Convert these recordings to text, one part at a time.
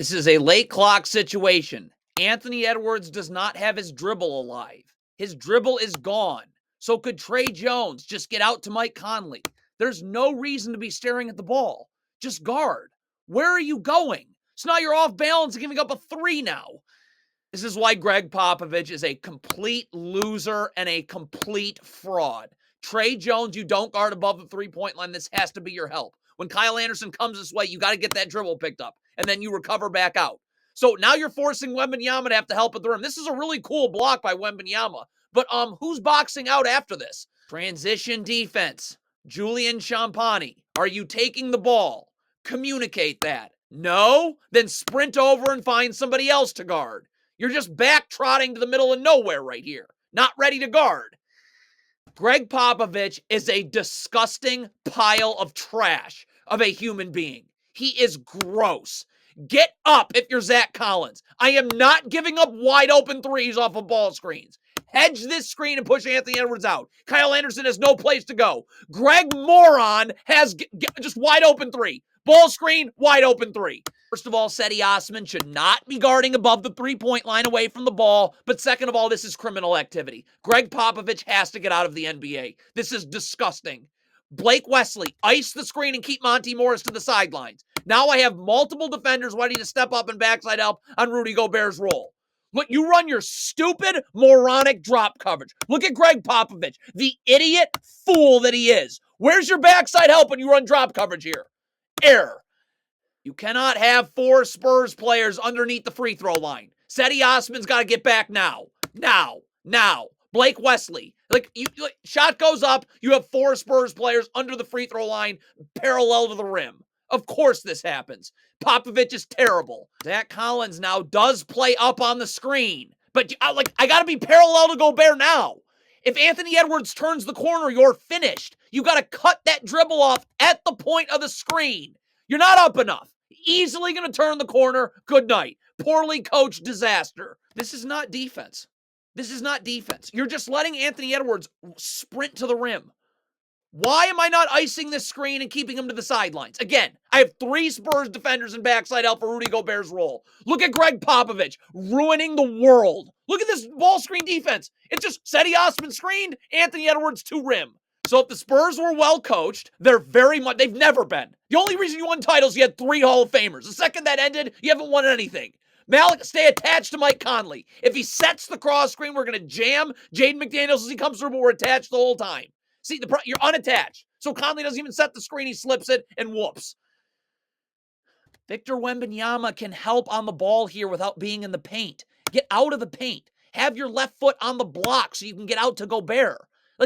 This is a late clock situation. Anthony Edwards does not have his dribble alive. His dribble is gone. So could Trey Jones just get out to Mike Conley? There's no reason to be staring at the ball. Just guard. Where are you going? So now you're off balance and giving up a three now. This is why GREGG Popovich is a complete loser and a complete fraud. Trey Jones, you don't guard above the three-point line. This has to be your help. When Kyle Anderson comes this way, you got to get that dribble picked up, and then you recover back out. So now you're forcing Wembanyama to have to help at the rim. This is a really cool block by Wembanyama, but who's boxing out after this? Transition defense. Julian Champagnie, are you taking the ball? Communicate that. No? Then sprint over and find somebody else to guard. You're just back trotting to the middle of nowhere right here. Not ready to guard. GREGG Popovich is a disgusting pile of trash of a human being. He is gross. Get up if you're Zach Collins. I am not giving up wide open threes off of ball screens. Hedge this screen and push Anthony Edwards out. Kyle Anderson has no place to go. Greg Moron has just wide open three. Ball screen, wide open three. First of all, Cedi Osman should not be guarding above the three-point line away from the ball. But second of all, this is criminal activity. GREGG Popovich has to get out of the NBA. This is disgusting. Blake Wesley, ice the screen and keep Monty Morris to the sidelines. Now I have multiple defenders ready to step up and backside help on Rudy Gobert's role. Look, you run your stupid, moronic drop coverage. Look at GREGG Popovich, the idiot fool that he is. Where's your backside help when you run drop coverage here? Error. You cannot have four Spurs players underneath the free throw line. Cedi Osman's got to get back now. Now. Blake Wesley. Shot goes up. You have four Spurs players under the free throw line, parallel to the rim. Of course this happens. Popovich is terrible. Zach Collins now does play up on the screen. But I got to be parallel to Gobert now. If Anthony Edwards turns the corner, you're finished. You got to cut that dribble off at the point of the screen. You're not up enough. Easily going to turn the corner. Good night. Poorly coached disaster. This is not defense. This is not defense. You're just letting Anthony Edwards sprint to the rim. Why am I not icing this screen and keeping him to the sidelines? Again, I have three Spurs defenders in backside help for Rudy Gobert's role. Look at GREGG Popovich ruining the world. Look at this ball screen defense. It's just Cedi Osman screened, Anthony Edwards to rim. So if the Spurs were well coached, they've never been. The only reason you won titles, you had three Hall of Famers. The second that ended, you haven't won anything. Malik, stay attached to Mike Conley. If he sets the cross screen, we're going to jam Jaden McDaniels as he comes through, but we're attached the whole time. See, you're unattached. So Conley doesn't even set the screen. He slips it and whoops. Victor Wembanyama can help on the ball here without being in the paint. Get out of the paint. Have your left foot on the block so you can get out to Gobert.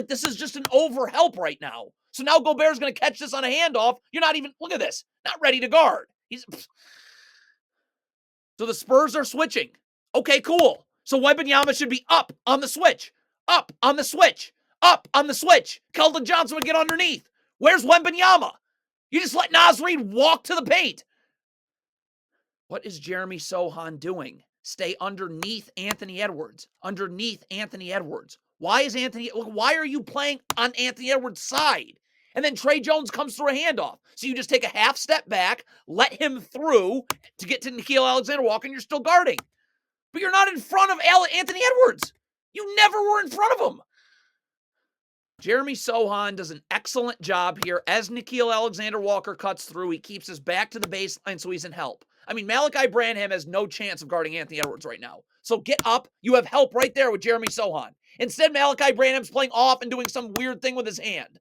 This is just an over-help right now. So now Gobert's going to catch this on a handoff. You're not even, look at this, not ready to guard. So the Spurs are switching. Okay, cool. So Wembanyama should be up on the switch. Up on the switch. Up on the switch. Keldon Johnson would get underneath. Where's Wembanyama? You just let Naz Reid walk to the paint. What is Jeremy Sohan doing? Stay underneath Anthony Edwards. Underneath Anthony Edwards. Why are you playing on Anthony Edwards' side? And then Trey Jones comes through a handoff. So you just take a half step back, let him through to get to Nickeil Alexander-Walker, and you're still guarding. But you're not in front of Anthony Edwards. You never were in front of him. Jeremy Sohan does an excellent job here. As Nickeil Alexander-Walker cuts through, he keeps his back to the baseline so he's in help. Malachi Branham has no chance of guarding Anthony Edwards right now. So get up. You have help right there with Jeremy Sohan. Instead, Malachi Branham's playing off and doing some weird thing with his hand.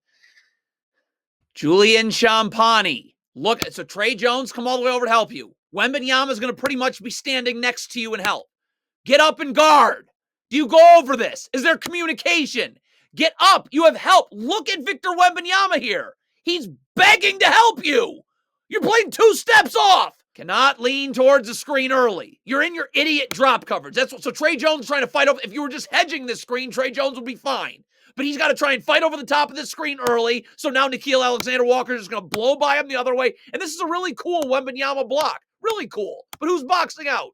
Julian Champagnie. Look, so Trey Jones come all the way over to help you. Wembanyama's going to pretty much be standing next to you and help. Get up and guard. Do you go over this? Is there communication? Get up. You have help. Look at Victor Wembanyama here. He's begging to help you. You're playing two steps off. Cannot lean towards the screen early. You're in your idiot drop coverage. So Trey Jones is trying to fight over. If you were just hedging this screen, Trey Jones would be fine. But he's got to try and fight over the top of this screen early. So now Nickeil Alexander-Walker is just going to blow by him the other way. And this is a really cool Wembanyama block. Really cool. But who's boxing out?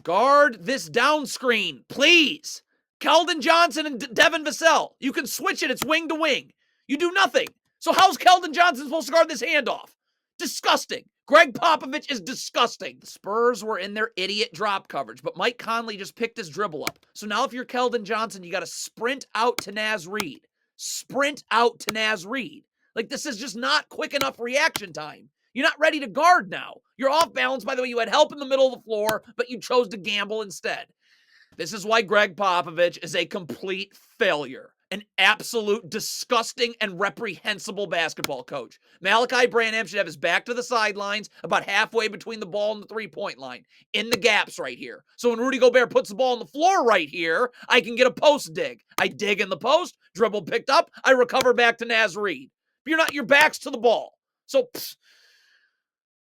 Guard this down screen, please. Keldon Johnson and Devin Vassell. You can switch it. It's wing to wing. You do nothing. So how's Keldon Johnson supposed to guard this handoff? Disgusting. GREGG Popovich is disgusting. The Spurs were in their idiot drop coverage, but Mike Conley just picked his dribble up. So now if you're Keldon Johnson, you got to sprint out to Naz Reid. Sprint out to Naz Reid. Like, this is just not quick enough reaction time. You're not ready to guard now. You're off balance. By the way, you had help in the middle of the floor, but you chose to gamble instead. This is why GREGG Popovich is a complete failure. An absolute disgusting and reprehensible basketball coach. Malachi Branham should have his back to the sidelines about halfway between the ball and the three-point line, in the gaps right here. So when Rudy Gobert puts the ball on the floor right here, I can get a post dig. I dig in the post, dribble picked up, I recover back to Naz Reid. But your back's to the ball. So,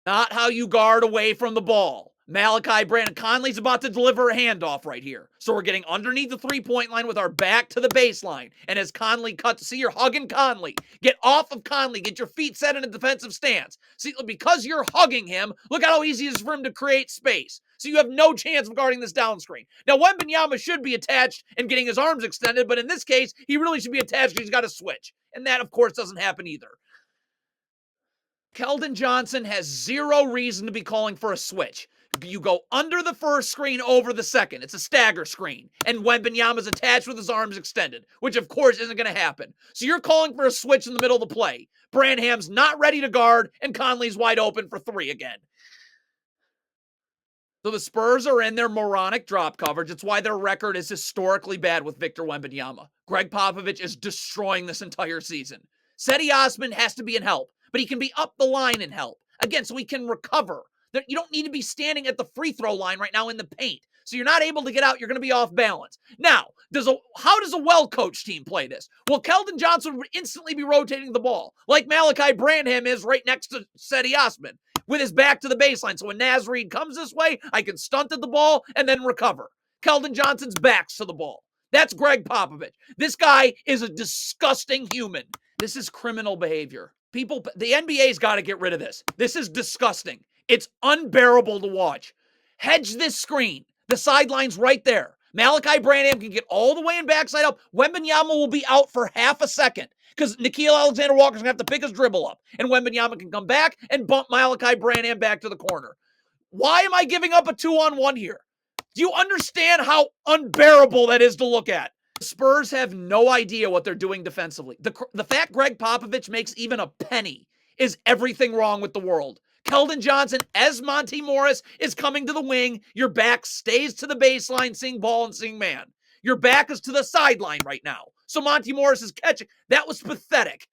not how you guard away from the ball. Malachi Brandon Conley's about to deliver a handoff right here. So we're getting underneath the three-point line with our back to the baseline. And as Conley cuts, see, you're hugging Conley. Get off of Conley. Get your feet set in a defensive stance. See, because you're hugging him, look at how easy it is for him to create space. So you have no chance of guarding this down screen. Now, Wembanyama should be attached and getting his arms extended, but in this case, he really should be attached because he's got to switch. And that, of course, doesn't happen either. Keldon Johnson has zero reason to be calling for a switch. You go under the first screen, over the second. It's a stagger screen. And Wembanyama's attached with his arms extended, which of course isn't going to happen. So you're calling for a switch in the middle of the play. Branham's not ready to guard, and Conley's wide open for three again. So the Spurs are in their moronic drop coverage. It's why their record is historically bad with Victor Wembanyama. GREGG Popovich is destroying this entire season. Cedi Osman has to be in help, but he can be up the line in help. Again, so he can recover. You don't need to be standing at the free throw line right now in the paint. So you're not able to get out. You're going to be off balance. Now, how does a well-coached team play this? Well, Keldon Johnson would instantly be rotating the ball, like Malachi Branham is right next to Cedi Osman, with his back to the baseline. So when Naz Reid comes this way, I can stunt at the ball and then recover. Keldon Johnson's back's to the ball. That's GREGG Popovich. This guy is a disgusting human. This is criminal behavior. The NBA's got to get rid of this. This is disgusting. It's unbearable to watch. Hedge this screen. The sideline's right there. Malachi Branham can get all the way in backside up. Wembanyama will be out for half a second because Nickeil Alexander-Walker's going to have to pick his dribble up. And Wembanyama can come back and bump Malachi Branham back to the corner. Why am I giving up a 2-on-1 here? Do you understand how unbearable that is to look at? The Spurs have no idea what they're doing defensively. The fact GREGG Popovich makes even a penny is everything wrong with the world. Keldon Johnson, as Monty Morris, is coming to the wing. Your back stays to the baseline, seeing ball and seeing man. Your back is to the sideline right now. So Monty Morris is catching. That was pathetic.